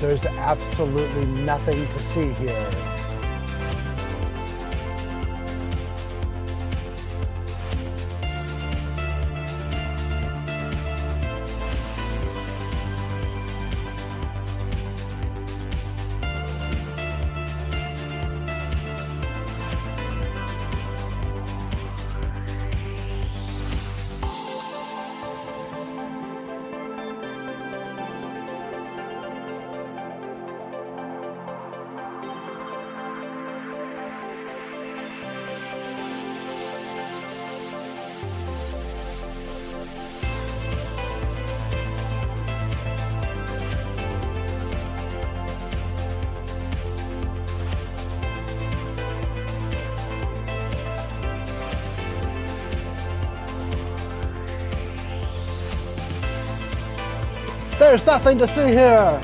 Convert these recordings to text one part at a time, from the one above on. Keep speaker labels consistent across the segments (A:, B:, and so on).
A: There's absolutely nothing to see here. There's nothing to see here.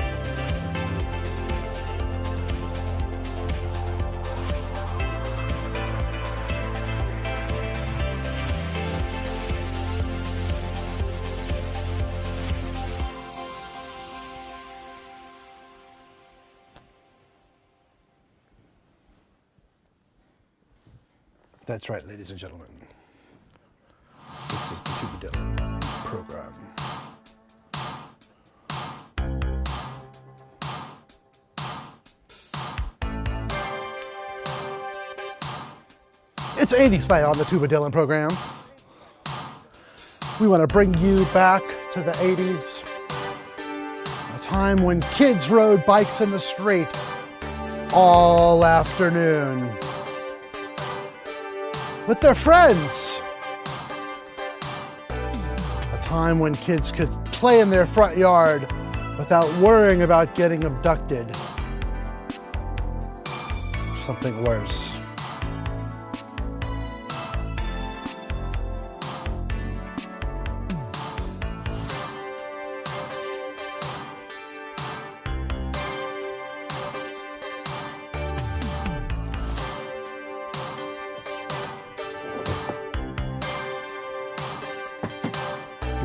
A: That's right, ladies and gentlemen. This is the TubaDylan program. It's 80s night on the TubaDylan program. We want to bring you back to the 80s, a time when kids rode bikes in the street all afternoon with their friends. A time when kids could play in their front yard without worrying about getting abducted. Something worse.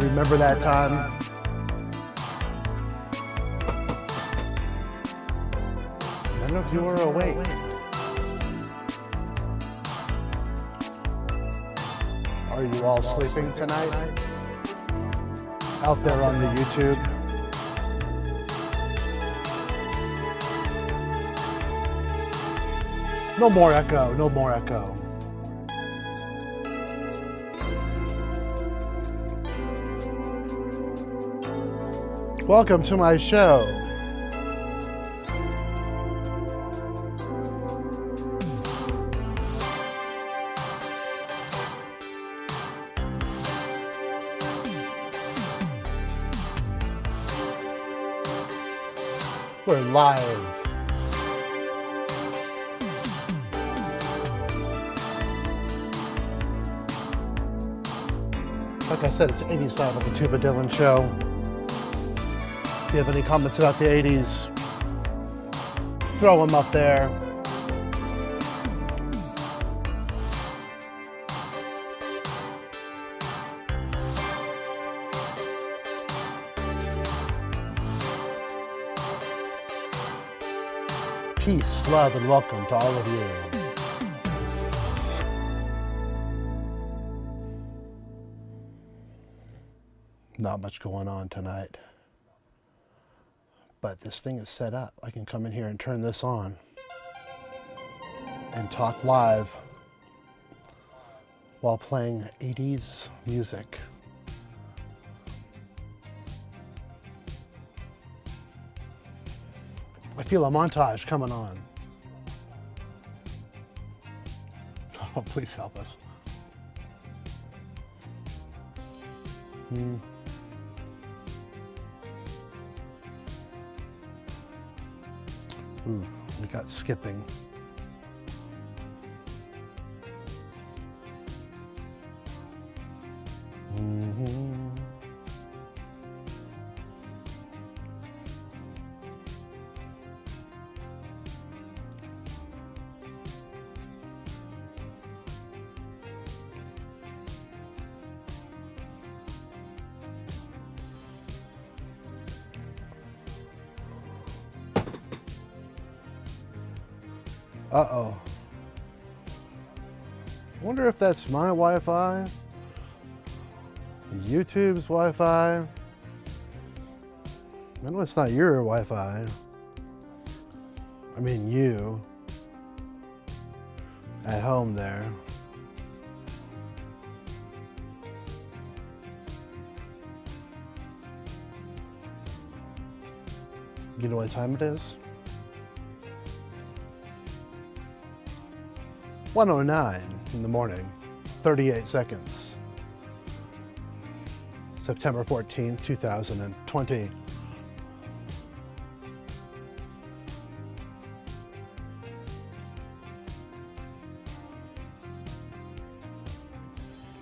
A: Remember that time? None of you are awake. Are you all sleeping tonight? Out there on the YouTube? No more echo, no more echo. Welcome to my show. We're live. Like I said, it's 80s style of the TubaDylan show. If you have any comments about the 80s, throw them up there. Peace, love, and welcome to all of you. Not much going on tonight. But this thing is set up. I can come in here and turn this on and talk live while playing 80s music. I feel a montage coming on. Oh, please help us. Ooh, we got skipping. Uh-oh. I wonder if that's my Wi-Fi, YouTube's Wi-Fi. I know it's not your Wi-Fi. I mean you. At home there. You know what time it is? 1:09 in the morning, 38 seconds. September 14th, 2020.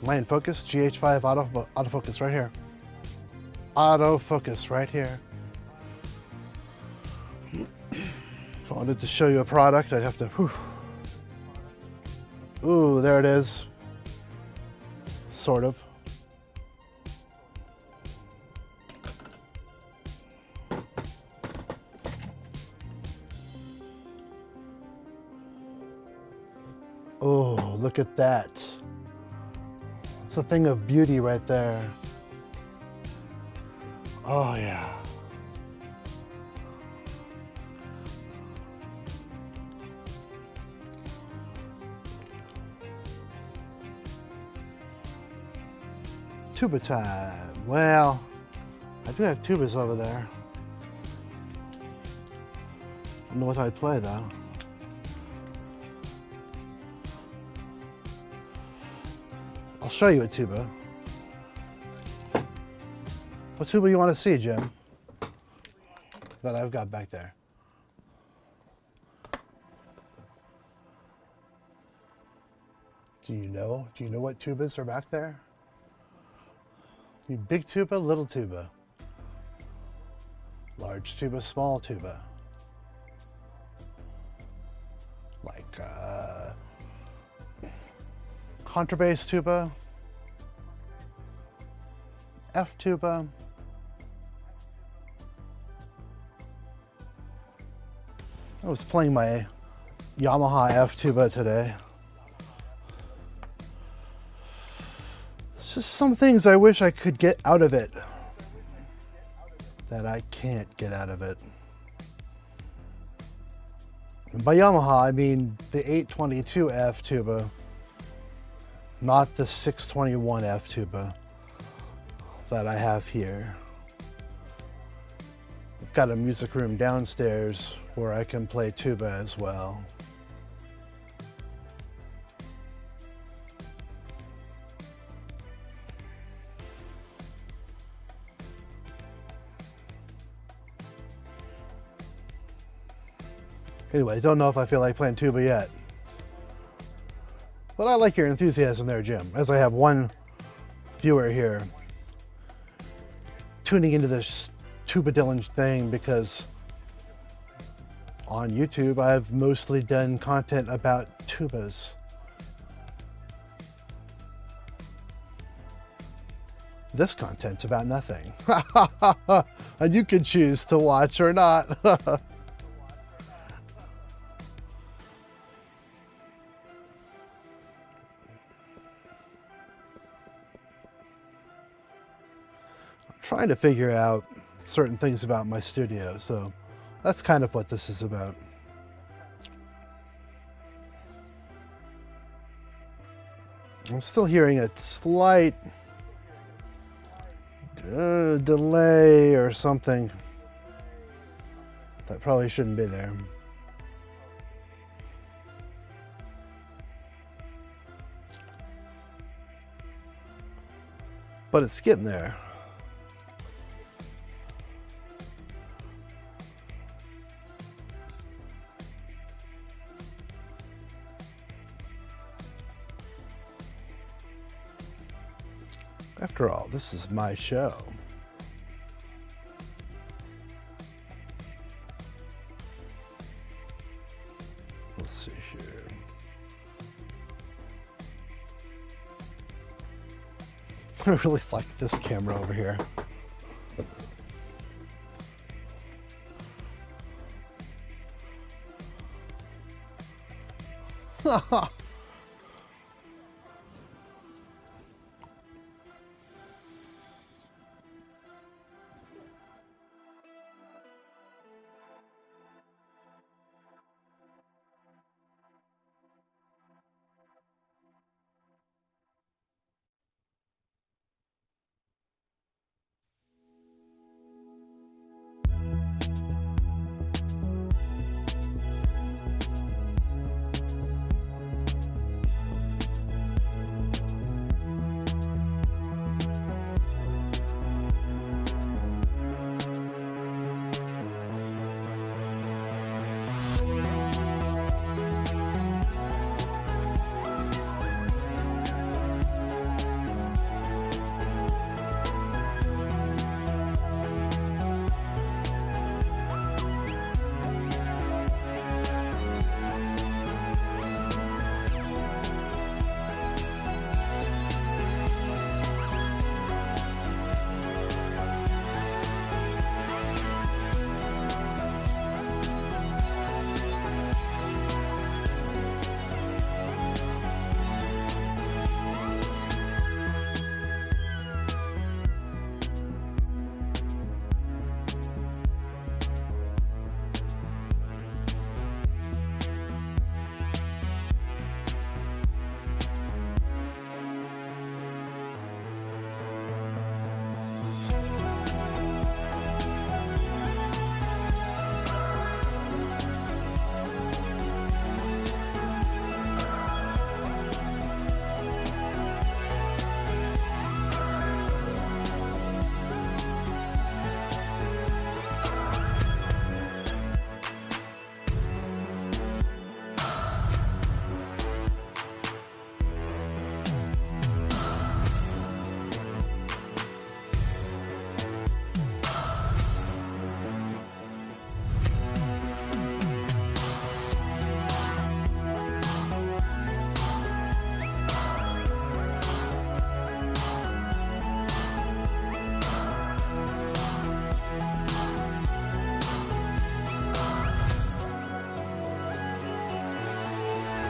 A: Am I in focus? GH5 autofocus right here. Autofocus right here. If I wanted to show you a product, I'd have to, whew. Ooh, there it is. Sort of. Oh, look at that. It's a thing of beauty right there. Oh, yeah. Tuba time. Well, I do have tubas over there. I don't know what I'd play though. I'll show you a tuba. What tuba you want to see, Jim? That I've got back there. Do you know what tubas are back there? Big tuba, little tuba. Large tuba, small tuba. Like contrabass tuba, F tuba, I was playing my Yamaha F tuba today. It's just some things I wish I could get out of it that I can't get out of it. And by Yamaha, I mean the 822 F tuba, not the 621 F tuba that I have here. I've got a music room downstairs where I can play tuba as well. Anyway, don't know if I feel like playing tuba yet. But I like your enthusiasm there, Jim, as I have one viewer here tuning into this TubaDylan thing because on YouTube I've mostly done content about tubas. This content's about nothing. And you can choose to watch or not. Trying to figure out certain things about my studio, so that's kind of what this is about. I'm still hearing a slight delay or something that probably shouldn't be there. But it's getting there. After all, this is my show. Let's see here. I really like this camera over here.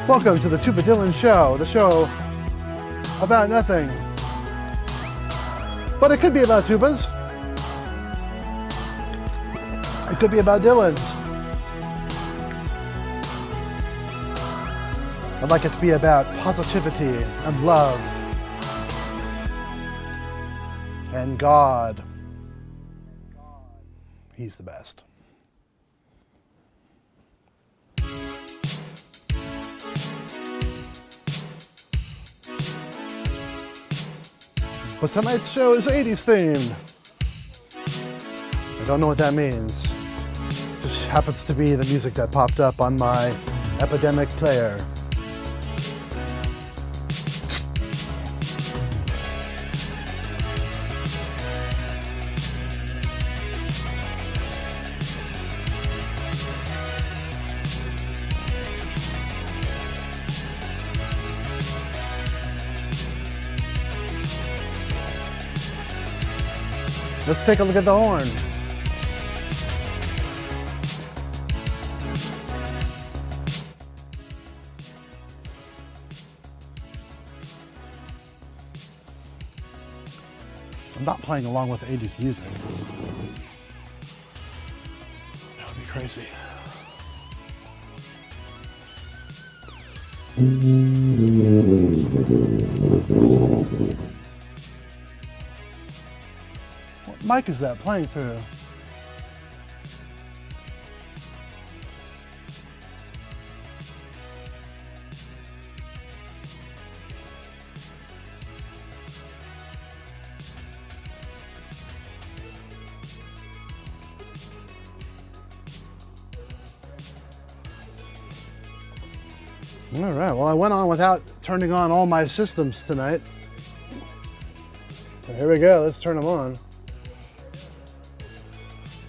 A: Welcome to the TubaDylan Show, the show about nothing. But it could be about tubas. It could be about Dylans. I'd like it to be about positivity and love and God. He's the best. But tonight's show is 80s themed. I don't know what that means. It just happens to be the music that popped up on my epidemic player. Let's take a look at the horn. I'm not playing along with 80s music. That would be crazy. What mic is that playing through? All right, well, I went on without turning on all my systems tonight. So here we go, let's turn them on.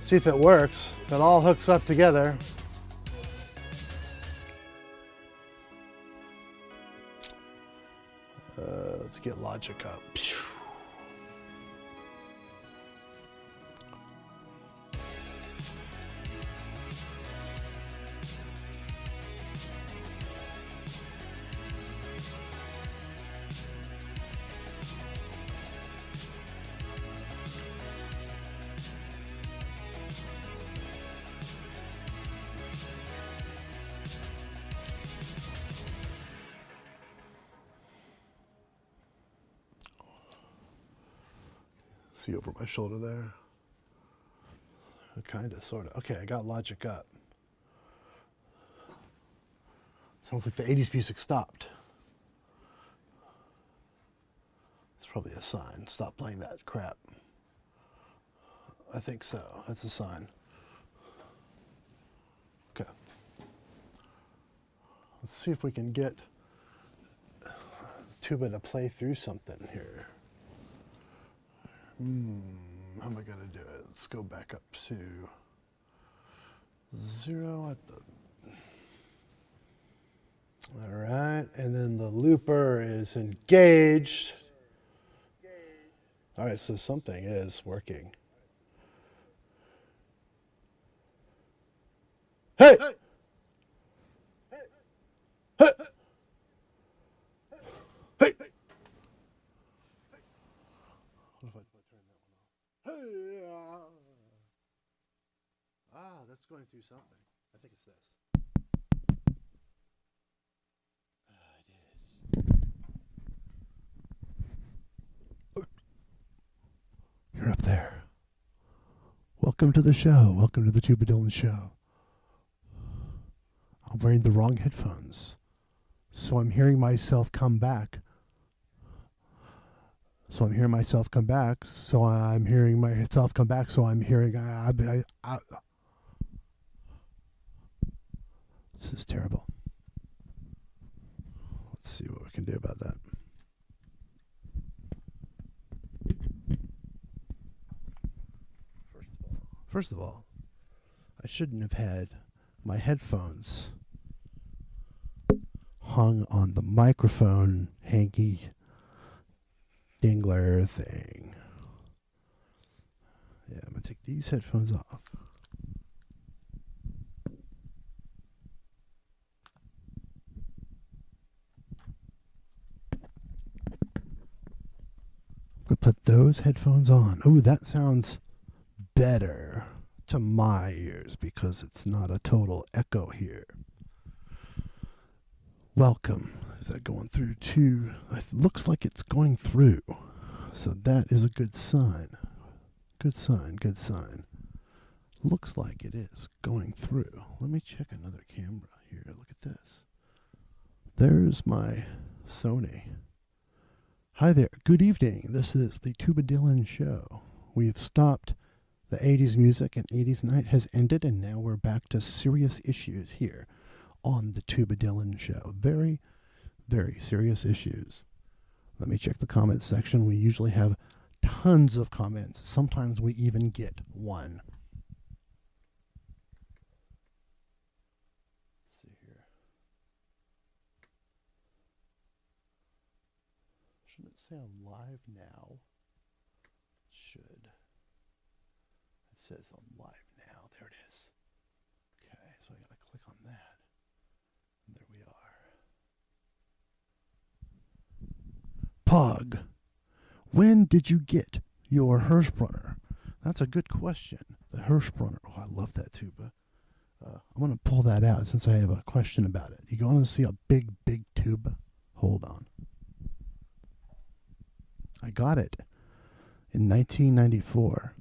A: See if it works, if it all hooks up together. Let's get Logic up. See over my shoulder there? Kinda, sorta. Okay, I got Logic up. Sounds like the 80s music stopped. It's probably a sign. Stop playing that crap. I think so. That's a sign. Okay. Let's see if we can get tuba to play through something here. How am I going to do it? Let's go back up to 0 at the... All right, and then the looper is engaged. All right, so something is working. Hey! Hey! Hey! Hey! What if I turn that one off? Hey! Ah, that's going through something. I think it's this. You're up there. Welcome to the show. Welcome to the TubaDylan show. I'm wearing the wrong headphones, so I'm hearing myself come back. So I'm hearing myself come back. So I'm hearing myself come back. So I'm hearing. This is terrible. Let's see what we can do about that. First of all, I shouldn't have had my headphones hung on the microphone hanky dingler thing. Yeah, I'm going to take these headphones off. I'm going to put those headphones on. Oh, that sounds better to my ears because it's not a total echo here. Welcome. Is that going through too? It looks like it's going through. So that is a good sign. Good sign, good sign. Looks like it is going through. Let me check another camera here. Look at this. There's my Sony. Hi there. Good evening. This is the TubaDylan show. We have stopped. The 80s music and 80s night has ended, and now we're back to serious issues here on the TubaDylan show. Very, very serious issues. Let me check the comments section. We usually have tons of comments. Sometimes we even get one. Let's see here. Shouldn't it say I'm live now? It should. It says I'm live now. There it is. Okay, so I gotta click on that. And there we are. Pug, when did you get your Hirschbrunner? That's a good question. The Hirschbrunner. Oh, I love that tuba. I'm going to pull that out since I have a question about it. You want to see a big, big tuba? Hold on. I got it in 1994.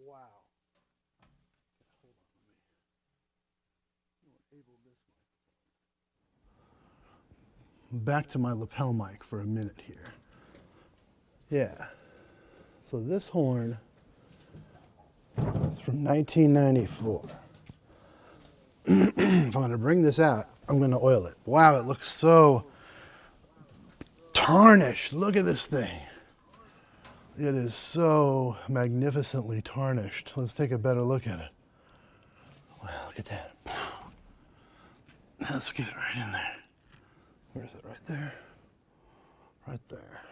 A: Wow. Hold on, let me enable this microphone. Back to my lapel mic for a minute here. Yeah. So this horn is from 1994. If I'm going to bring this out, I'm going to oil it. Wow, it looks so tarnished. Look at this thing. It is so magnificently tarnished. Let's take a better look at it. Wow, look at that. Let's get it right in there. Where is it? Right there? Right there.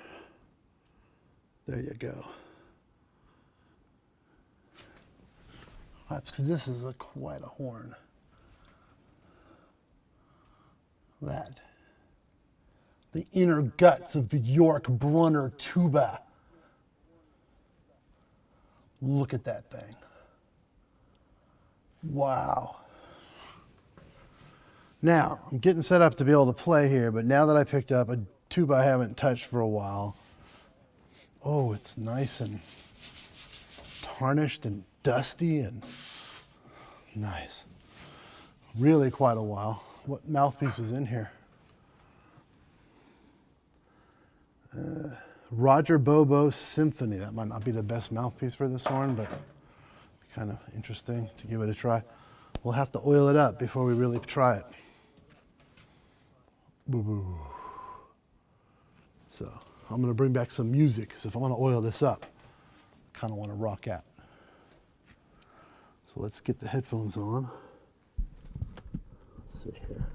A: There you go. This is quite a horn. That. The inner guts of the York Brunner tuba. Look at that thing. Wow. Now, I'm getting set up to be able to play here, but now that I picked up a tuba I haven't touched for a while, oh, it's nice and tarnished and dusty and nice. Really quite a while. What mouthpiece is in here? Roger Bobo Symphony. That might not be the best mouthpiece for this horn, but kind of interesting to give it a try. We'll have to oil it up before we really try it. Boo-boo. So I'm going to bring back some music, because if I want to oil this up, I kind of want to rock out. So let's get the headphones on. Let's see here.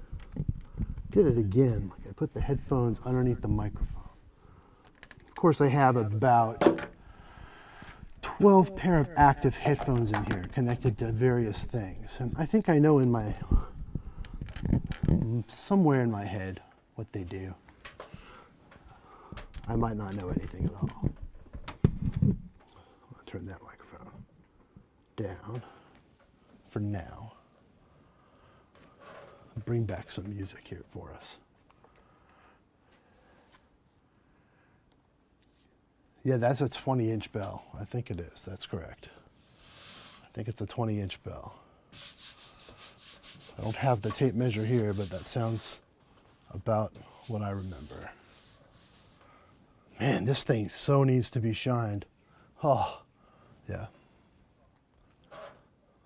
A: Did it again. I put the headphones underneath the microphone. Of course, I have about 12 pair of active headphones in here connected to various things. And I think I know somewhere in my head what they do. I might not know anything at all. I'll turn that microphone down for now. Bring back some music here for us. Yeah, that's a 20-inch bell. I think it is. That's correct. I think it's a 20-inch bell. I don't have the tape measure here, but that sounds about what I remember. Man, this thing so needs to be shined. Oh, yeah.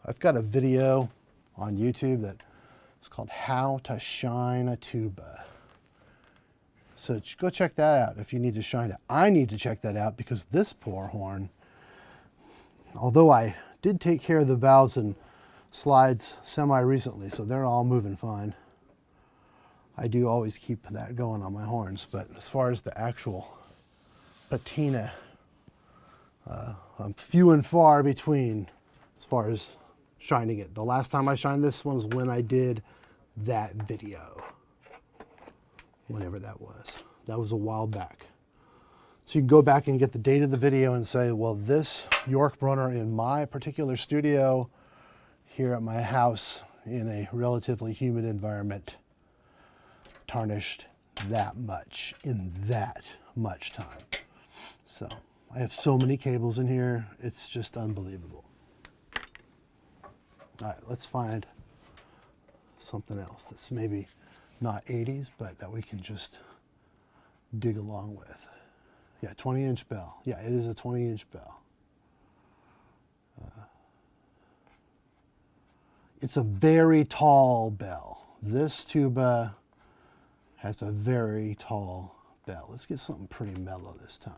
A: I've got a video on YouTube that is called How to Shine a Tuba. So go check that out if you need to shine it. I need to check that out because this poor horn, although I did take care of the valves and slides semi-recently, so they're all moving fine. I do always keep that going on my horns, but as far as the actual patina, I'm few and far between as far as shining it. The last time I shined this one was when I did that video. Whenever that was. That was a while back. So you can go back and get the date of the video and say, well, this York Brunner in my particular studio here at my house in a relatively humid environment tarnished that much in that much time. So I have so many cables in here, it's just unbelievable. All right, let's find something else that's maybe not 80s, but that we can just dig along with. Yeah, 20-inch bell. Yeah, it is a 20-inch bell. It's a very tall bell. This tuba has a very tall bell. Let's get something pretty mellow this time.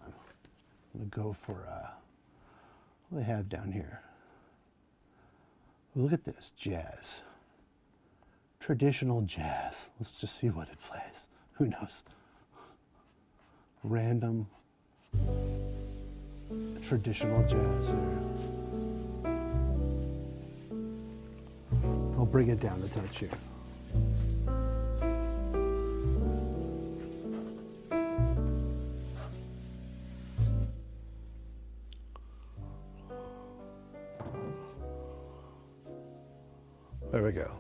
A: I'm gonna go for, what do they have down here? Look at this, jazz. Traditional jazz. Let's just see what it plays. Who knows? Random traditional jazz here. I'll bring it down a touch here. There we go.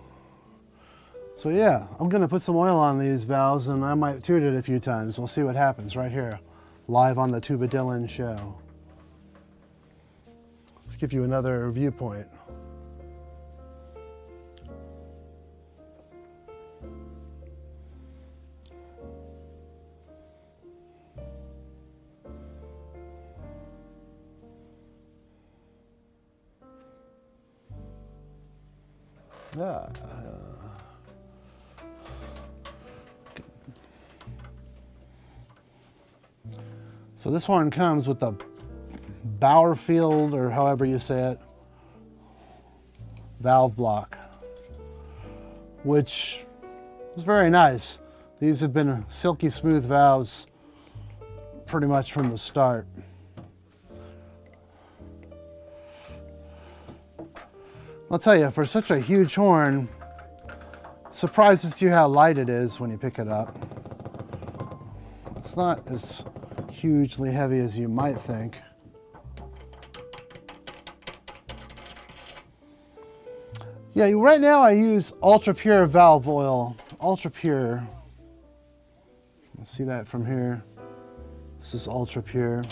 A: So yeah, I'm gonna put some oil on these valves and I might toot it a few times. We'll see what happens right here, live on the TubaDylan show. Let's give you another viewpoint.
B: So this horn comes with the Bowerfield, or however you say it, valve block, which is very nice. These have been silky smooth valves pretty much from the start. I'll tell you, for such a huge horn, it surprises you how light it is when you pick it up. It's not as hugely heavy as you might think. Yeah, right now I use ultra pure valve oil. Ultra pure. See that from here? This is ultra pure.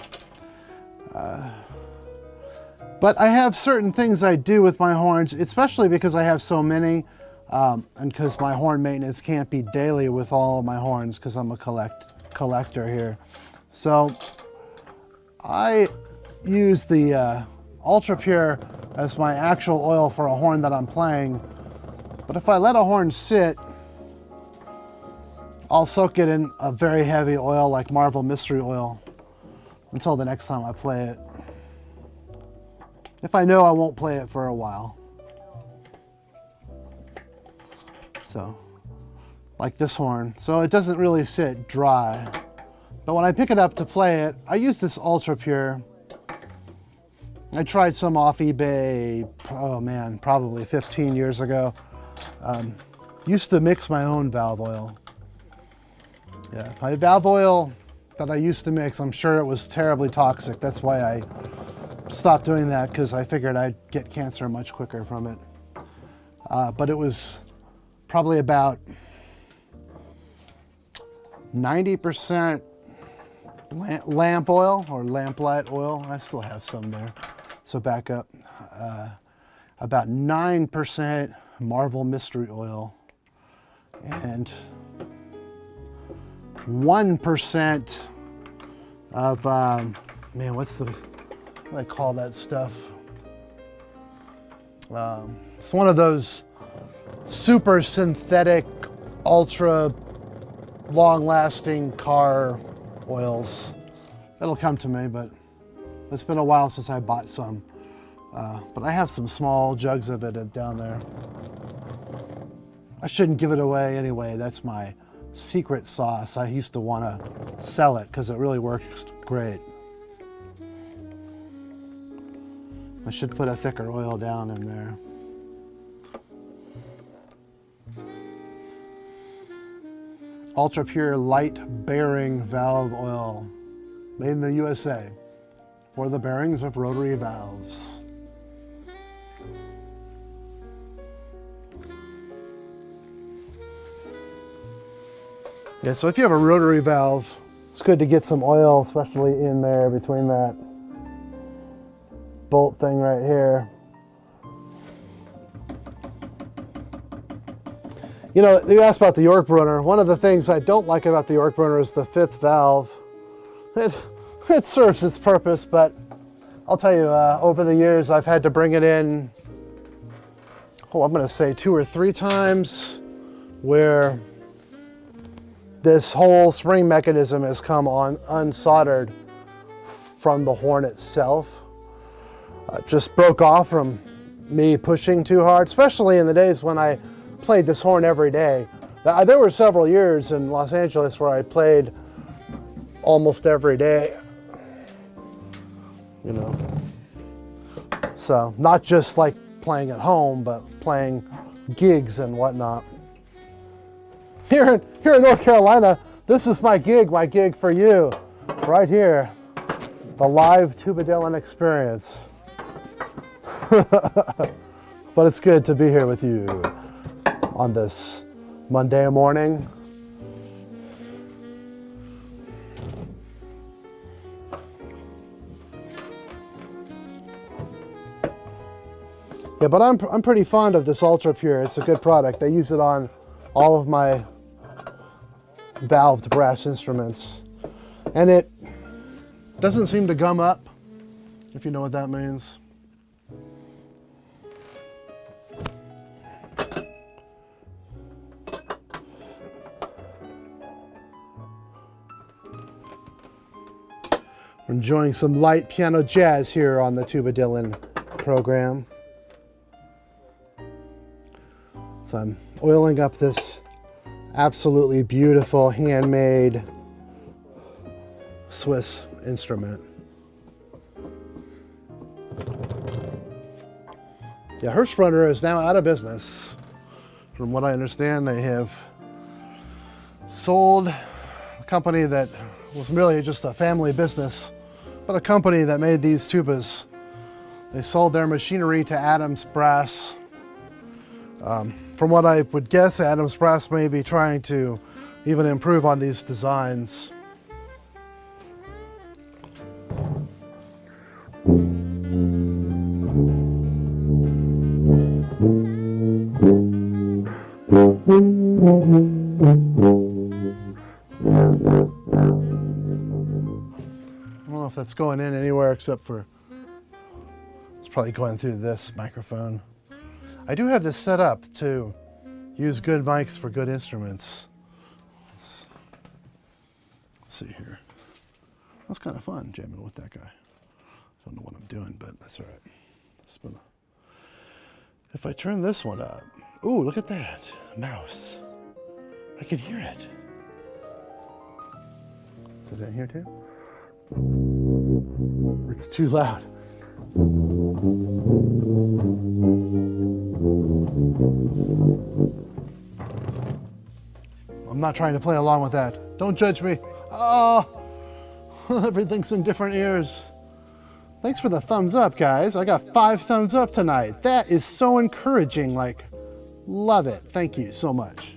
B: But I have certain things I do with my horns, especially because I have so many, and because my horn maintenance can't be daily with all of my horns because I'm a collector here. So I use the ultra pure as my actual oil for a horn that I'm playing. But if I let a horn sit, I'll soak it in a very heavy oil like Marvel Mystery Oil until the next time I play it. If I know I won't play it for a while. So, like this horn. So it doesn't really sit dry. But when I pick it up to play it, I use this ultra pure. I tried some off eBay, oh man, probably 15 years ago. Used to mix my own valve oil. Yeah, my valve oil that I used to mix, I'm sure it was terribly toxic. That's why I stopped doing that, because I figured I'd get cancer much quicker from it. But it was probably about 90% lamp oil or lamplight oil. I still have some there, so back up. About 9% Marvel Mystery Oil and 1% of, man, what do I call that stuff? It's one of those super synthetic, ultra long-lasting car oils. It'll come to me, but it's been a while since I bought some. But I have some small jugs of it down there. I shouldn't give it away anyway. That's my secret sauce. I used to want to sell it because it really works great. I should put a thicker oil down in there. Ultra pure light bearing valve oil, made in the USA for the bearings of rotary valves. Yeah, so if you have a rotary valve, it's good to get some oil, especially in there between that bolt thing right here. You know, you asked about the York Brunner. One of the things I don't like about the York Brunner is the fifth valve. It serves its purpose, but I'll tell you, over the years I've had to bring it in, I'm going to say 2 or 3 times, where this whole spring mechanism has come on unsoldered from the horn itself. Just broke off from me pushing too hard, especially in the days when I played this horn every day. There were several years in Los Angeles where I played almost every day, you know. So not just like playing at home, but playing gigs and whatnot. Here in North Carolina, this is my gig for you, right here, the live TubaDylan experience. But it's good to be here with you on this Monday morning. Yeah, but I'm pretty fond of this Ultra Pure. It's a good product. I use it on all of my valved brass instruments. And it doesn't seem to gum up, if you know what that means. We're enjoying some light piano jazz here on the TubaDylan program. So I'm oiling up this absolutely beautiful handmade Swiss instrument. Yeah, Hirschbrunner is now out of business. From what I understand, they have sold a company that was really just a family business, but a company that made these tubas. They sold their machinery to Adams Brass. From what I would guess, Adams Brass may be trying to even improve on these designs. I don't know if that's going in anywhere except for, it's probably going through this microphone. I do have this set up to use good mics for good instruments. Let's see here. That's kind of fun jamming with that guy. Don't know what I'm doing, but that's all right. If I turn this one up, ooh, look at that mouse. I can hear it. Is it in here too? It's too loud. I'm not trying to play along with that. Don't judge me. Oh, everything's in different ears. Thanks for the thumbs up, guys. I got 5 thumbs up tonight. That is so encouraging. Like, love it. Thank you so much.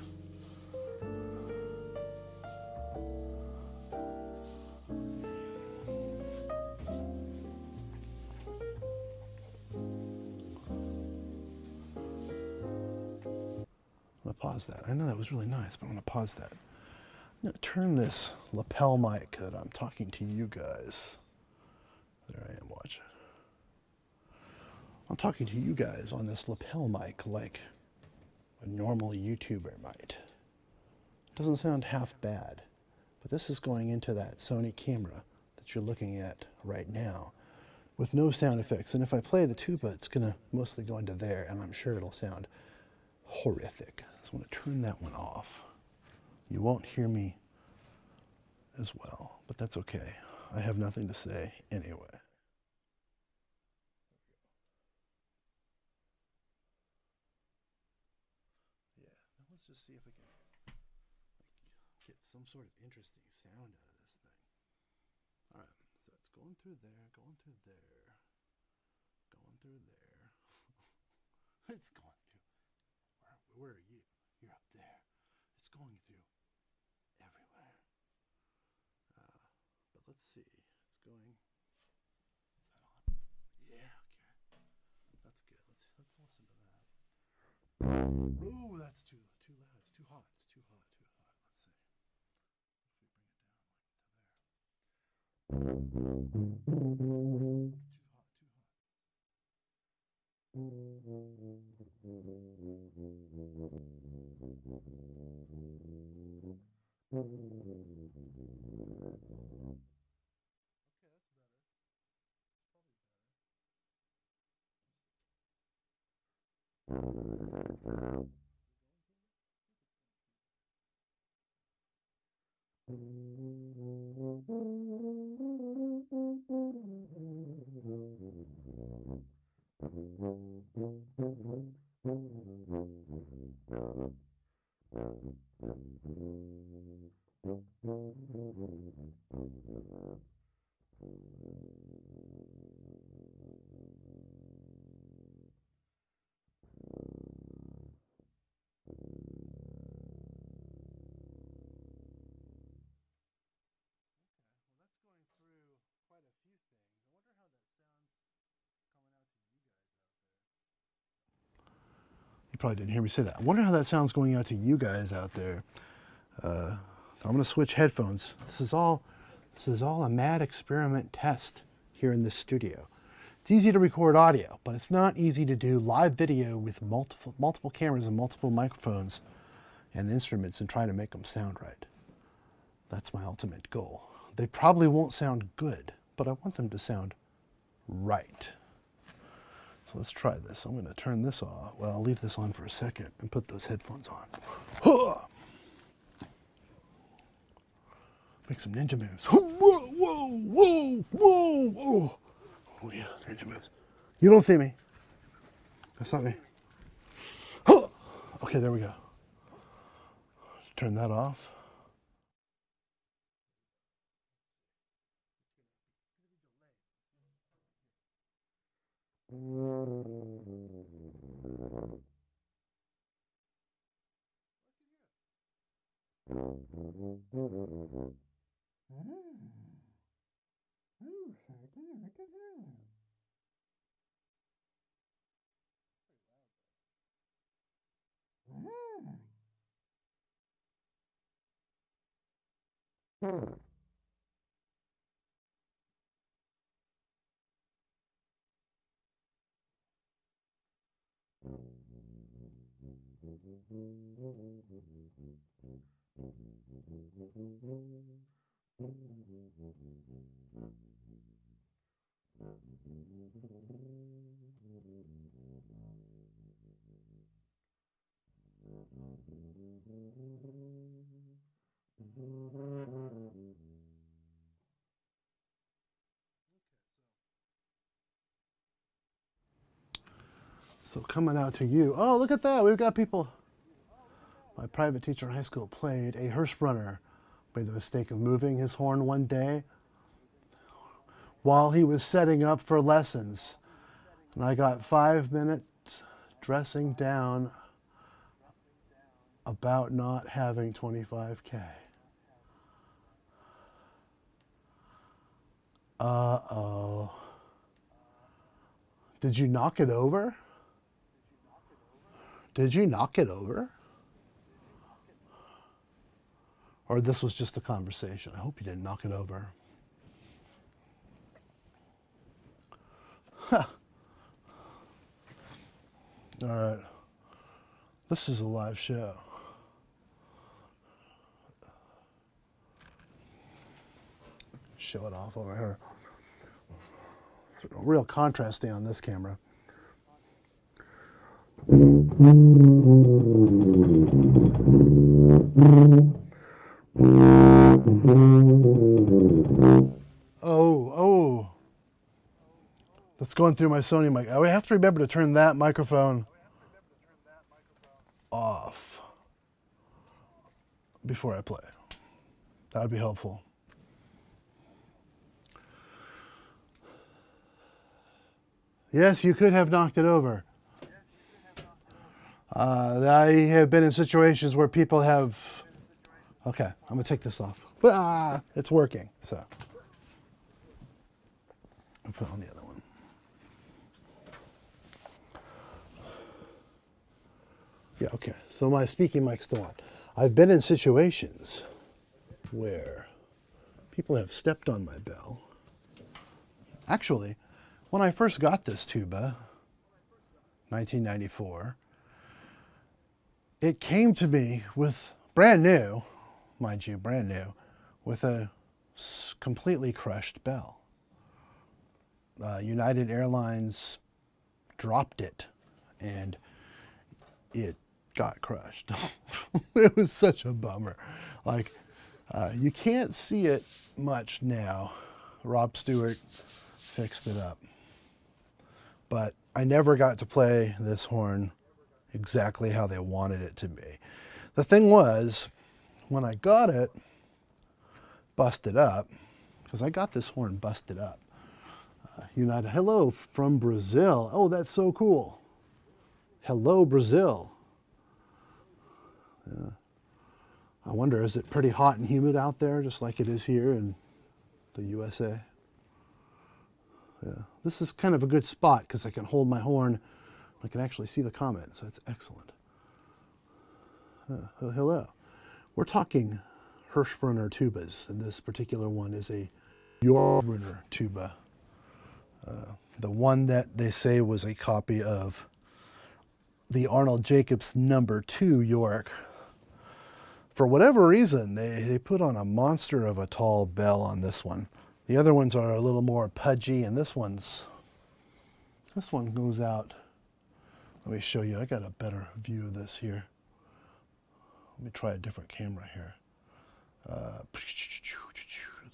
B: I'm gonna pause that. I know that was really nice, but I'm gonna pause that. I'm gonna turn this lapel mic that I'm talking to you guys. There I am, watch. I'm talking to you guys on this lapel mic like a normal YouTuber might. It doesn't sound half bad, but this is going into that Sony camera that you're looking at right now with no sound effects. And if I play the tuba, it's gonna mostly go into there, and I'm sure it'll sound horrific. So I'm gonna turn that one off. You won't hear me as well, but that's okay. I have nothing to say anyway. Yeah, now let's just see if we can get some sort of interesting sound out of this thing. All right, so it's going through there, going through there, going through there. It's going through. Where are you? You're up there. It's going through everywhere. But let's see. It's going. Is that on? Yeah. Okay. That's good. Let's listen to that. Ooh, that's too loud. It's too hot. It's too hot. Too hot. Let's see. If we bring it down like to there. You probably didn't hear me say that. I wonder how that sounds going out to you guys out there. I'm going to switch headphones. This is all a mad experiment test here in this studio. It's easy to record audio, but it's not easy to do live video with multiple cameras and multiple microphones and instruments and try to make them sound right. That's my ultimate goal. They probably won't sound good,
A: but I want them to sound right. So let's try this. I'm going to turn this off. Well, I'll leave this on for a second and put those headphones on. Huh! Make some ninja moves. Whoa, whoa, whoa, whoa, whoa. Oh yeah, ninja moves. You don't see me. That's not me. Huh! Okay, there we go. Turn that off. So coming out to you. Oh, look at that. We've got people. My private teacher in high school played a hearse runner. Made the mistake of moving his horn one day while he was setting up for lessons. And I got 5 minutes dressing down about not having 25K. Uh-oh. Did you knock it over? Did you knock it over? Or this was just a conversation? I hope you didn't knock it over. Huh. All right. This is a live show. Show it off over here. It's a real contrasting on this camera. Oh. That's going through my Sony mic. I have to remember to turn that microphone off before I play. That would be helpful. Yes, you could have knocked it over. I have been in situations where people have... Okay, I'm going to take this off. Ah, it's working, so. I'll put on the other one. Yeah, okay, so my speaking mic's still on. I've been in situations where people have stepped on my bell. Actually, when I first got this tuba, 1994, it came to me with brand new, mind you, brand new, with a completely crushed bell. United Airlines dropped it and it got crushed. It was such a bummer. Like, you can't see it much now. Rob Stewart fixed it up. But I never got to play this horn exactly how they wanted it to be. The thing was, when I got it busted up, because I got this horn busted up. United, hello from Brazil. Oh, that's so cool. Hello, Brazil. Yeah. I wonder, is it pretty hot and humid out there, just like it is here in the USA? Yeah. This is kind of a good spot because I can hold my horn. I can actually see the comment, so it's excellent. Hello. We're talking Hirschbruner tubas, and this particular one is a Yorkbrunner tuba. The one that they say was a copy of the Arnold Jacobs #2 York. For whatever reason, they put on a monster of a tall bell on this one.
B: The other ones are a little more pudgy, and this one goes out. Let me show you. I got a better view of this here. Let me try a different camera here. Let's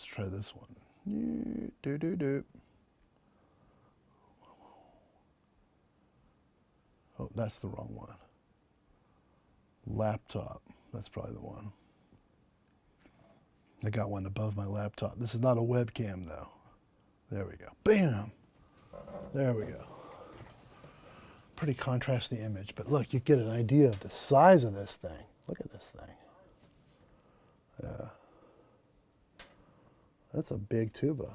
B: try this one. Oh, that's the wrong one. Laptop. That's probably the one. I got one above my laptop. This is not a webcam, though. There we go. Bam! There we go. Pretty contrasty image, but look, you get an idea of the size of this thing. Look at this thing. Yeah. That's a big tuba.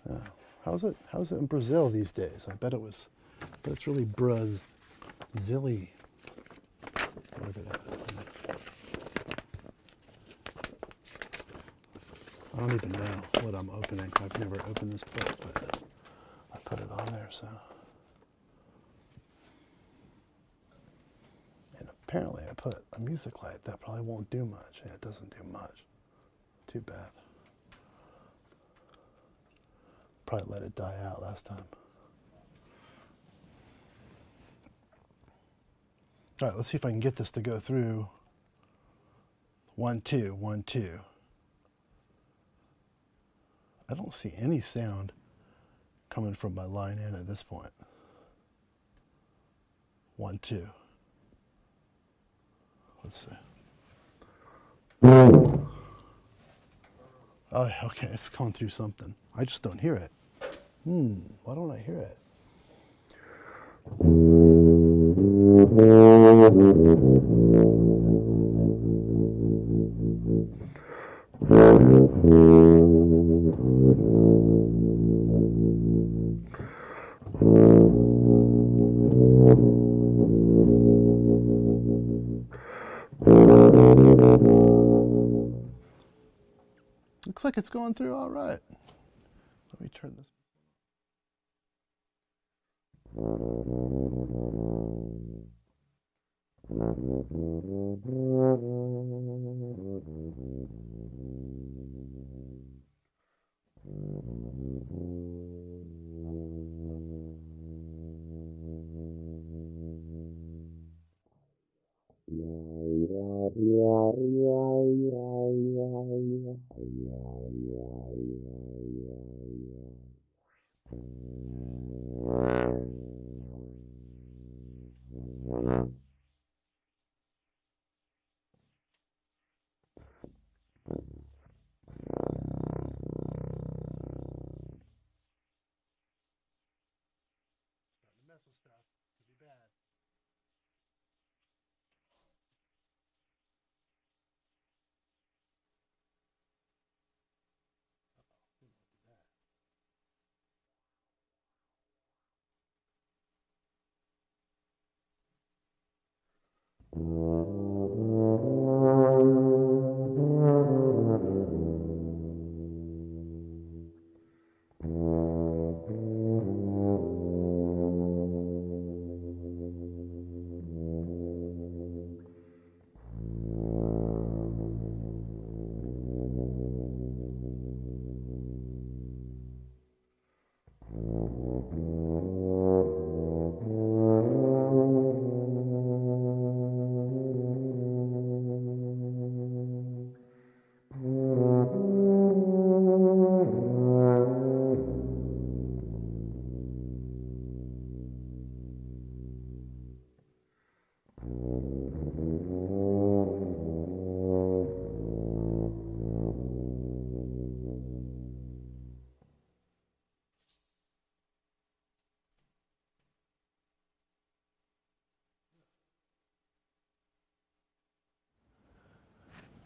B: Yeah. How's it in Brazil these days? I bet it's really Brazili. Whatever that is. I don't even know what I'm opening. I've never opened this book, but I put it on there, so. And apparently I put a music light. That probably won't do much. Yeah, it doesn't do much. Too bad. Probably let it die out last time. All right, let's see if I can get this to go through. 1, 2, 1, 2. I don't see any sound coming from my line in at this point. 1, 2. Let's see. Oh, okay, it's coming through something. I just don't hear it. Why don't I hear it? Looks like it's going through all right. Let me turn this.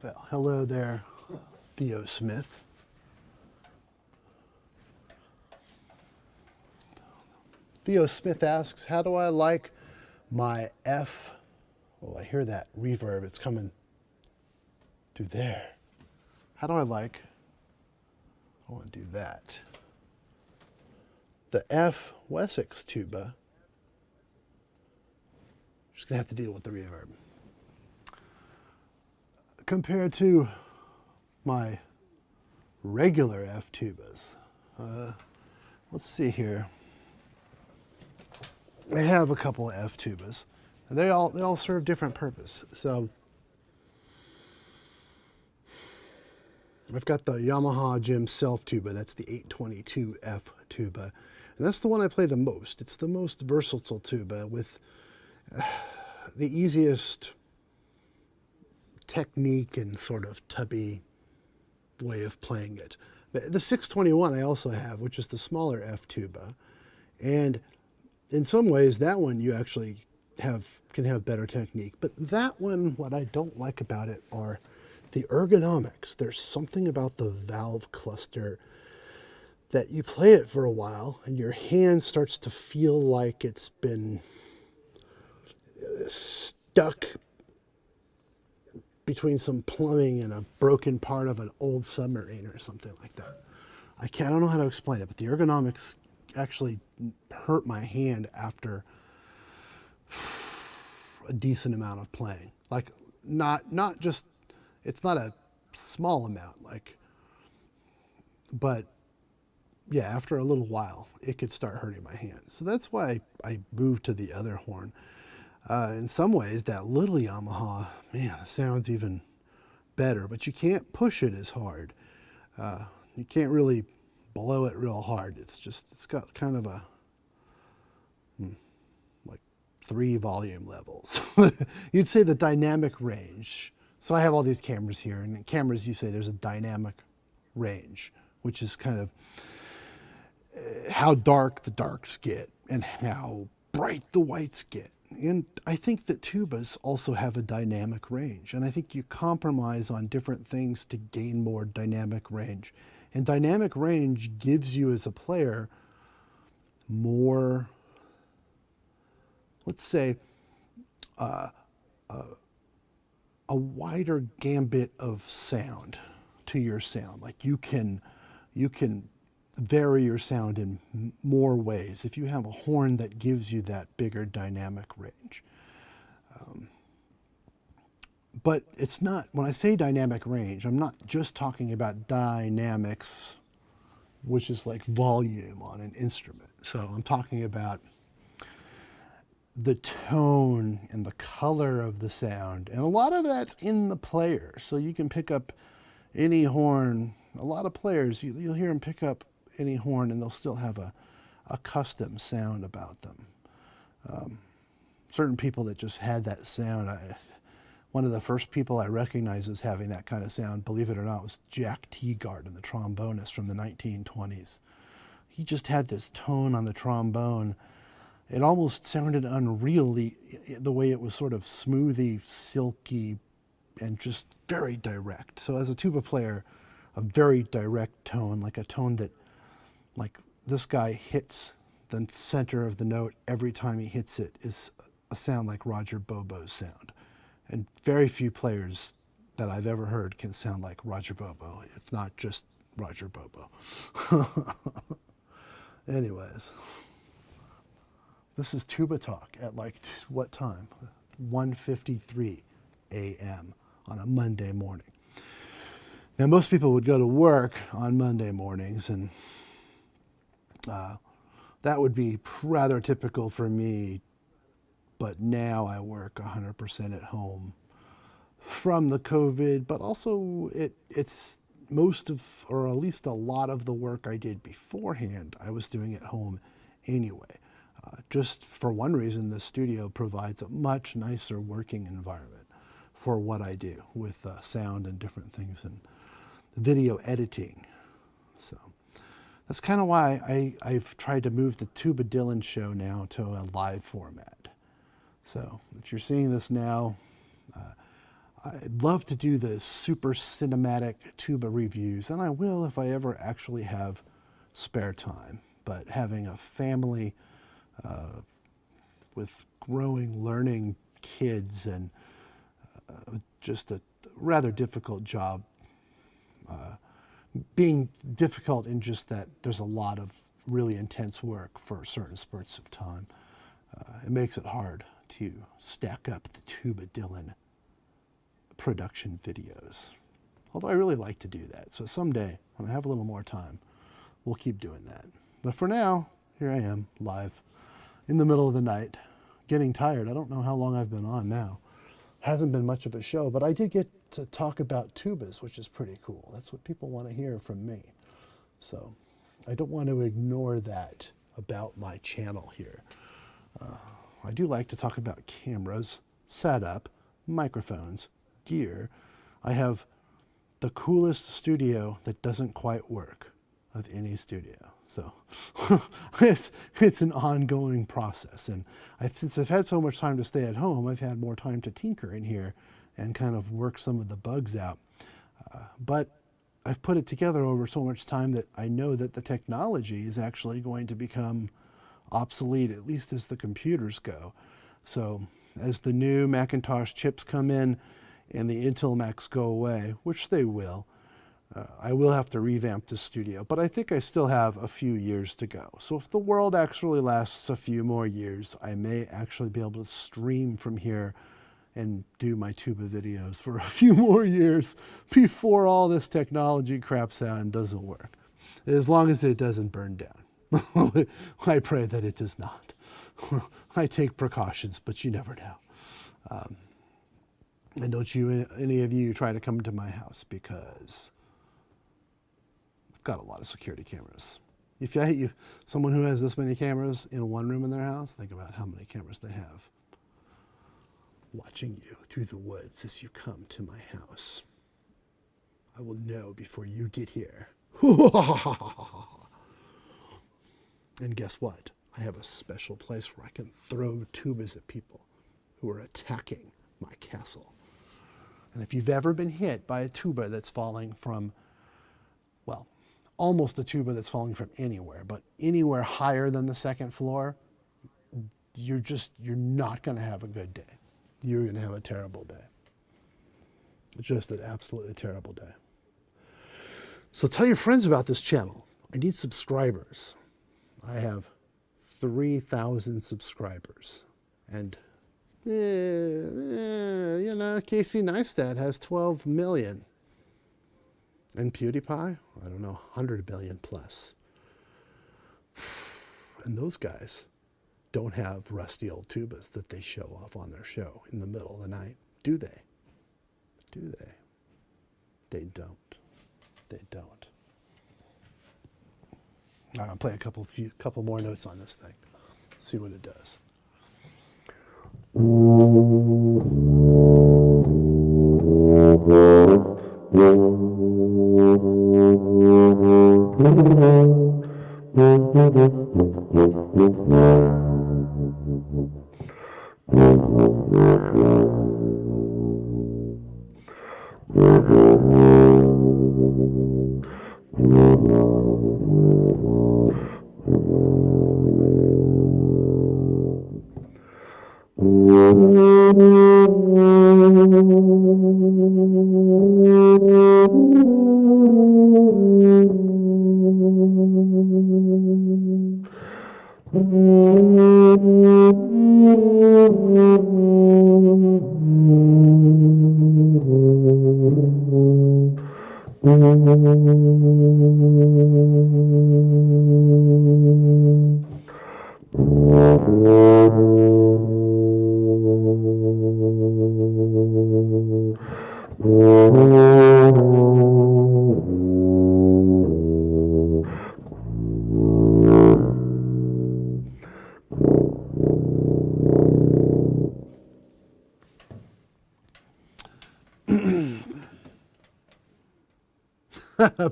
B: Well, hello there, Theo Smith. Theo Smith asks, how do I like my F? Oh, I hear that reverb. It's coming through there. How do I like, I want to do that. The F Wessex tuba. Just going to have to deal with the reverb. Compared to my regular F tubas. Let's see here. I have a couple of F tubas, and they all serve different purpose. So I've got the Yamaha Jim Self tuba. That's the 822 F tuba, and that's the one I play the most. It's the most versatile tuba with the easiest technique and sort of tubby way of playing it. The 621 I also have, which is the smaller F tuba, and in some ways that one you actually can have better technique. But that one, what I don't like about it are the ergonomics. There's something about the valve cluster that you play it for a while and your hand starts to feel like it's been stuck between some plumbing and a broken part of an old submarine or something like that. I don't know how to explain it, but the ergonomics actually hurt my hand after a decent amount of playing. Like not just, it's not a small amount, like, but yeah, after a little while, it could start hurting my hand. So that's why I moved to the other horn. In some ways, that little Yamaha, man, sounds even better, but you can't push it as hard. You can't really blow it real hard. It's got kind of a, like 3 volume levels. You'd say the dynamic range. So I have all these cameras here, and in cameras you say there's a dynamic range, which is kind of how dark the darks get and how bright the whites get. And I think that tubas also have a dynamic range, and I think you compromise on different things to gain more dynamic range. And dynamic range gives you as a player more, let's say, a wider gambit of sound to your sound. Like you can vary your sound in more ways if you have a horn that gives you that bigger dynamic range. But it's not, when I say dynamic range, I'm not just talking about dynamics, which is like volume on an instrument. So I'm talking about the tone and the color of the sound. And a lot of that's in the player. So you can pick up any horn. A lot of players, you'll hear them pick up any horn and they'll still have a custom sound about them. Certain people that just had that sound. One of the first people I recognized as having that kind of sound, believe it or not, was Jack Teagarden, the trombonist from the 1920s. He just had this tone on the trombone. It almost sounded unreal, the way it was sort of smoothly, silky, and just very direct. So as a tuba player, a very direct tone, like a tone that, like this guy hits the center of the note every time he hits it, is a sound like Roger Bobo's sound. And very few players that I've ever heard can sound like Roger Bobo. It's not just Roger Bobo. Anyways, this is Tuba Talk at like, what time? 1:53 a.m. on a Monday morning. Now, most people would go to work on Monday mornings, and that would be rather typical for me. But now I work 100% at home from the COVID, but also it's most of, or at least a lot of the work I did beforehand, I was doing at home anyway. Just for one reason, the studio provides a much nicer working environment for what I do with sound and different things and video editing. So that's kind of why I've tried to move the TubaDylan show now to a live format. So if you're seeing this now, I'd love to do the super cinematic tuba reviews, and I will if I ever actually have spare time. But having a family with growing, learning kids and just a rather difficult job, being difficult in just that there's a lot of really intense work for certain spurts of time. It makes it hard to stack up the TubaDylan production videos. Although I really like to do that. So someday, when I have a little more time, we'll keep doing that. But for now, here I am, live, in the middle of the night, getting tired. I don't know how long I've been on now. Hasn't been much of a show, but I did get to talk about tubas, which is pretty cool. That's what people want to hear from me. So I don't want to ignore that about my channel here. I do like to talk about cameras, setup, microphones, gear. I have the coolest studio that doesn't quite work of any studio. So it's an ongoing process. And since I've had so much time to stay at home, I've had more time to tinker in here and kind of work some of the bugs out. But I've put it together over so much time that I know that the technology is actually going to become obsolete, at least as the computers go. So as the new Macintosh chips come in and the Intel Macs go away, which they will, I will have to revamp the studio. But I think I still have a few years to go. So if the world actually lasts a few more years, I may actually be able to stream from here and do my tuba videos for a few more years before all this technology craps out and doesn't work. As long as it doesn't burn down. I pray that it does not. I take precautions, but you never know. And don't any of you try to come to my house, because I've got a lot of security cameras. If someone who has this many cameras in one room in their house, think about how many cameras they have watching you through the woods as you come to my house. I will know before you get here. And guess what? I have a special place where I can throw tubas at people who are attacking my castle. And if you've ever been hit by a tuba that's falling from, well, almost a tuba that's falling from anywhere, but anywhere higher than the second floor, you're not going to have a good day. You're going to have a terrible day. Just an absolutely terrible day. So tell your friends about this channel. I need subscribers. I have 3,000 subscribers. And, you know, Casey Neistat has 12 million. And PewDiePie, I don't know, 100 million plus. And those guys don't have rusty old tubas that they show off on their show in the middle of the night, do they? Do they? They don't. They don't. I'll play a couple more notes on this thing. See what it does.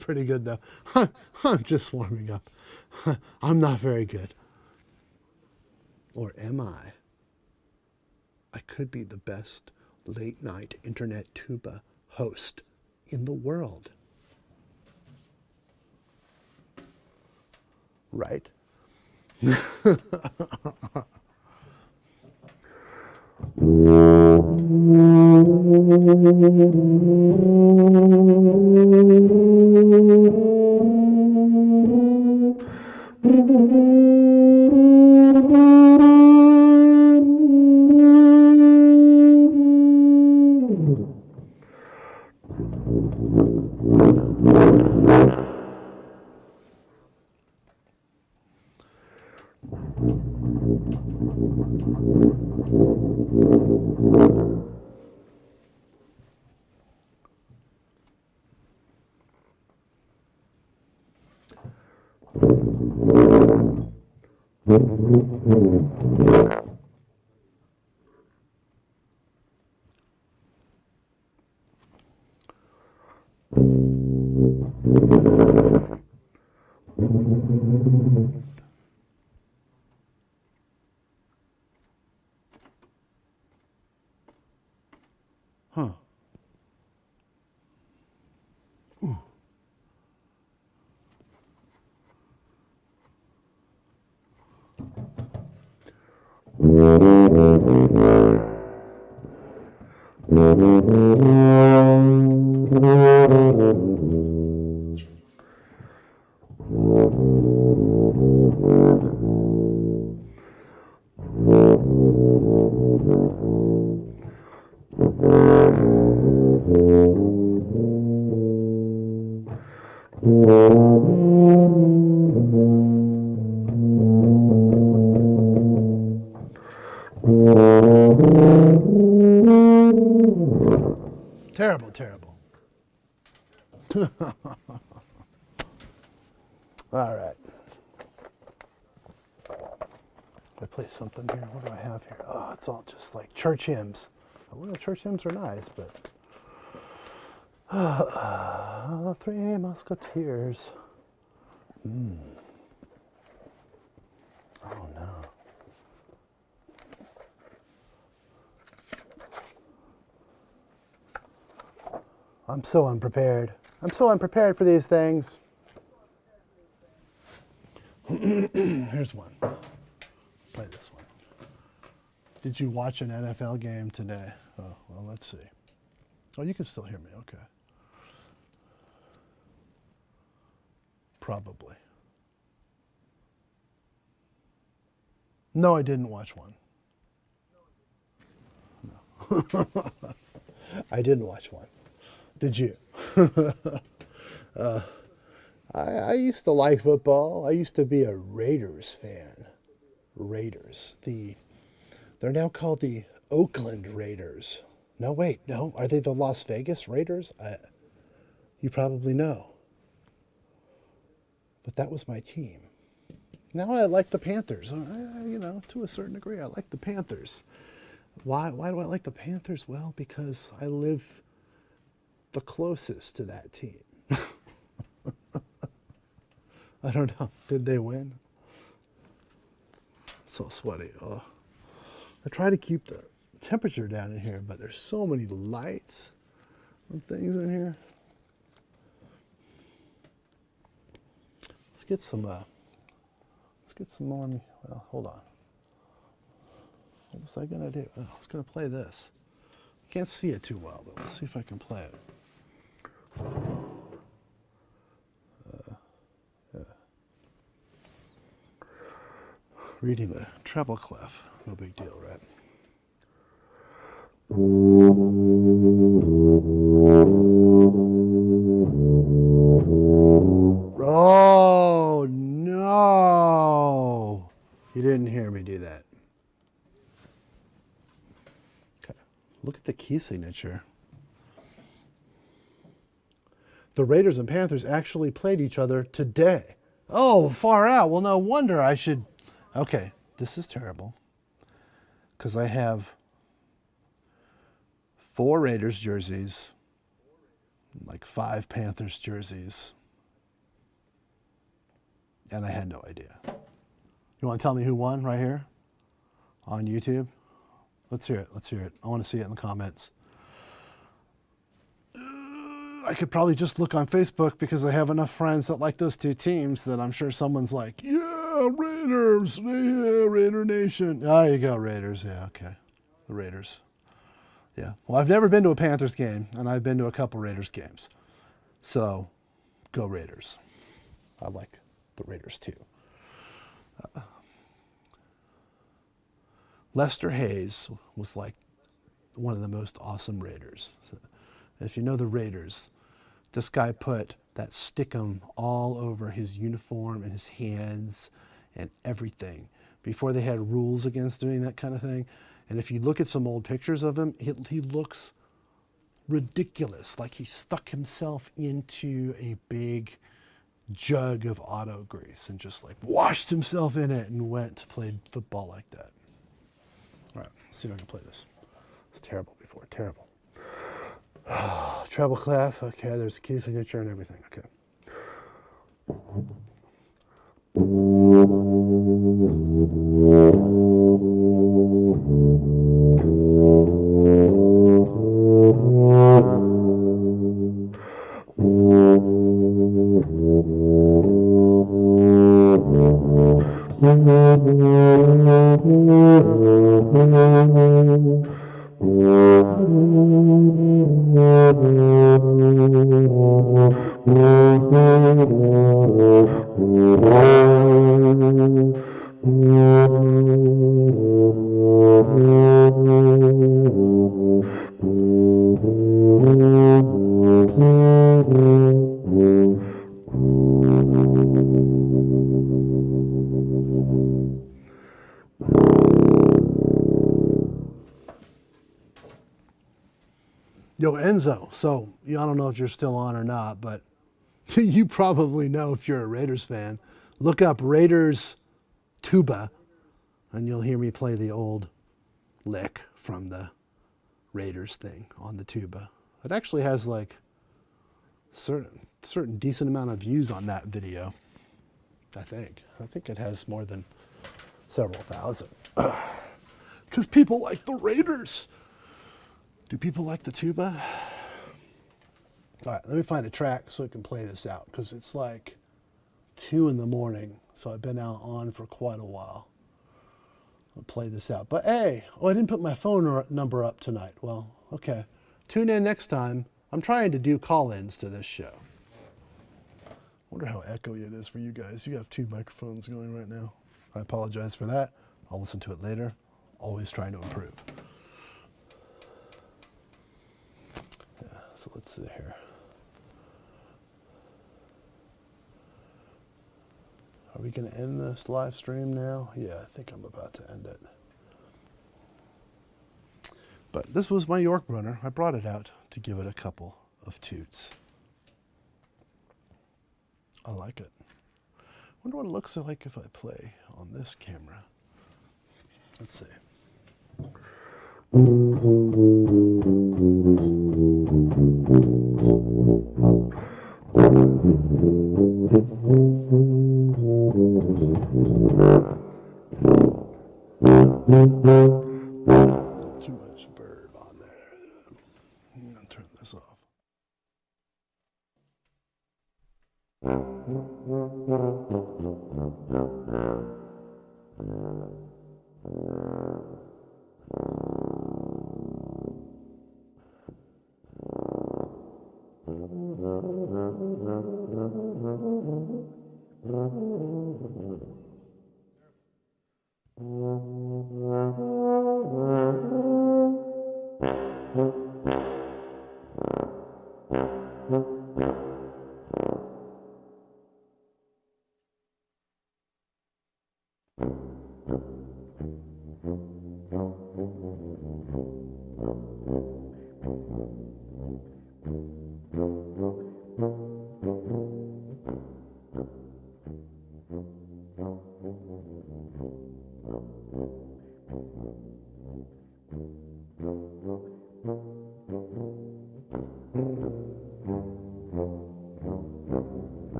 B: Pretty good, though. I'm just warming up. I'm not very good. Or am I? I could be the best late night internet tuba host in the world. Right?
A: Huh. Ooh. Terrible, terrible. All right. I play something here. What do I have here? Oh, it's all just like church hymns. Well, church hymns are nice, but Three Musketeers. Oh no. I'm so unprepared. I'm so unprepared for these things. Here's one. Play this one. Did you watch an NFL game today? Oh, well, let's see. Oh, you can still hear me. Okay. Probably. No, I didn't watch one. No. I didn't watch one. Did you? I used to like football. I used to be a Raiders fan. Raiders. They're now called the Oakland Raiders. No, wait, no. Are they the Las Vegas Raiders? You probably know. But that was my team. Now I like the Panthers. You know, to a certain degree, I like the Panthers. Why do I like the Panthers? Well, because I live the closest to that team. I don't know. Did they win? So sweaty. Oh. I try to keep the temperature down in here, but there's so many lights and things in here. Let's get some more. Well, hold on. What was I gonna do? Oh, I was gonna play this. Can't see it too well, but let's see if I can play it. Reading the treble clef, no big deal, right? Oh no! You didn't hear me do that. Okay. Look at the key signature. The Raiders and Panthers actually played each other today. Oh, far out. Well, no wonder I should... Okay, this is terrible. Because I have 4 Raiders jerseys, like 5 Panthers jerseys, and I had no idea. You want to tell me who won right here on YouTube? Let's hear it. Let's hear it. I want to see it in the comments. I could probably just look on Facebook because I have enough friends that like those 2 teams that I'm sure someone's like, yeah, Raiders, yeah, Raider Nation. Oh, you go, Raiders. Yeah, okay. The Raiders. Yeah. Well, I've never been to a Panthers game, and I've been to a couple Raiders games. So, go Raiders. I like the Raiders too. Lester Hayes was like one of the most awesome Raiders. So if you know the Raiders,
B: This guy put that stickum all over his uniform and his hands and everything before they had rules against doing that kind of thing. And if you look at some old pictures of him, he looks ridiculous, like he stuck himself into a big jug of auto grease and just like washed himself in it and went to play football like that. All right, let's see if I can play this. It's terrible before, terrible. Treble clef, okay, there's a key signature and everything, okay. Yo, Enzo, so I don't know if you're still on or not, but you probably know if you're a Raiders fan. Look up Raiders tuba, and you'll hear me play the old lick from the Raiders thing on the tuba. It actually has like certain decent amount of views on that video. I think it has more than several thousand. Because people like the Raiders. Do people like the tuba? All right, let me find a track so I can play this out, because it's like 2 in the morning, so I've been out on for quite a while. I'll play this out. But hey, I didn't put my phone number up tonight. Well, okay. Tune in next time. I'm trying to do call-ins to this show. I wonder how echoey it is for you guys. You have 2 microphones going right now. I apologize for that. I'll listen to it later. Always trying to improve. So let's see here. Are we going to end this live stream now? Yeah, I think I'm about to end it. But this was my York runner. I brought it out to give it a couple of toots. I like it. Wonder what it looks like if I play on this camera. Let's see. Too much verb on there. I'm going to turn this off.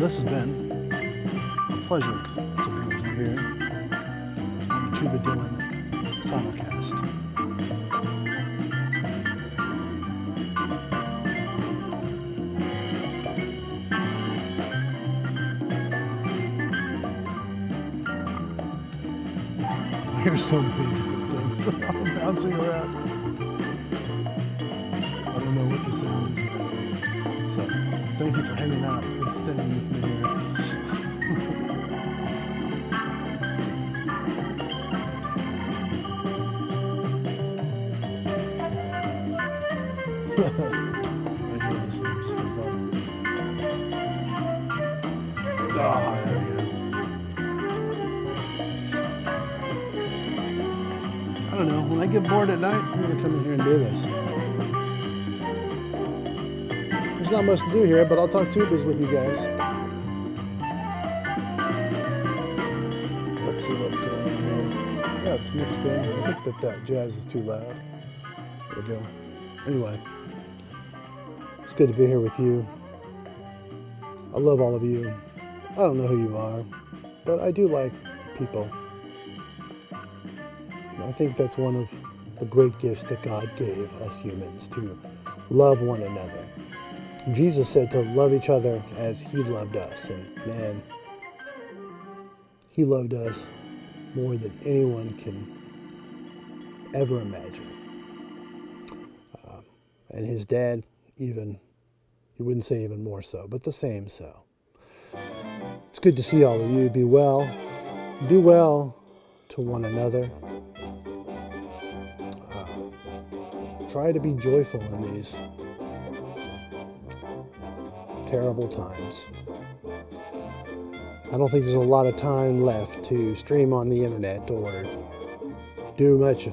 B: this has been a pleasure to be with you here on the TubaDylan simulcast. Here's so many different things bouncing around. I don't know what the sound is right now. So, thank you for hanging out and staying with me here. I hear this one just for fun. Ah, there we go. I don't know, when I get bored at night, I'm going to come in here and do this. There's not much to do here, but I'll talk tubas with you guys. Let's see what's going on here. Yeah, it's mixed in. I think that jazz is too loud. There we go. Anyway, it's good to be here with you. I love all of you. I don't know who you are, but I do like people. I think that's one of the great gifts that God gave us humans, to love one another. Jesus said to love each other as he loved us, and man, he loved us more than anyone can ever imagine. And his dad, even, he wouldn't say even more so, but the same so. It's good to see all of you. Be well, do well to one another. Try to be joyful in these terrible times. I don't think there's a lot of time left to stream on the internet or do much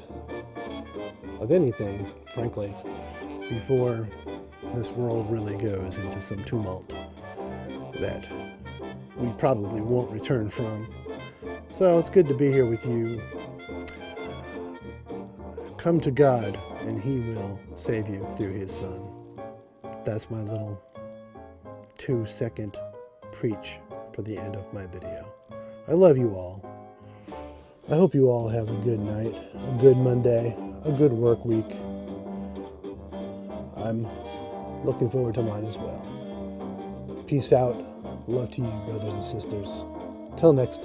B: of anything, frankly, before this world really goes into some tumult that we probably won't return from. So it's good to be here with you. Come to God, and he will save you through his Son. That's my little 2-second preach for the end of my video. I love you all. I hope you all have a good night, a good Monday, a good work week. I'm looking forward to mine as well. Peace out. Love to you, brothers and sisters. Till next time.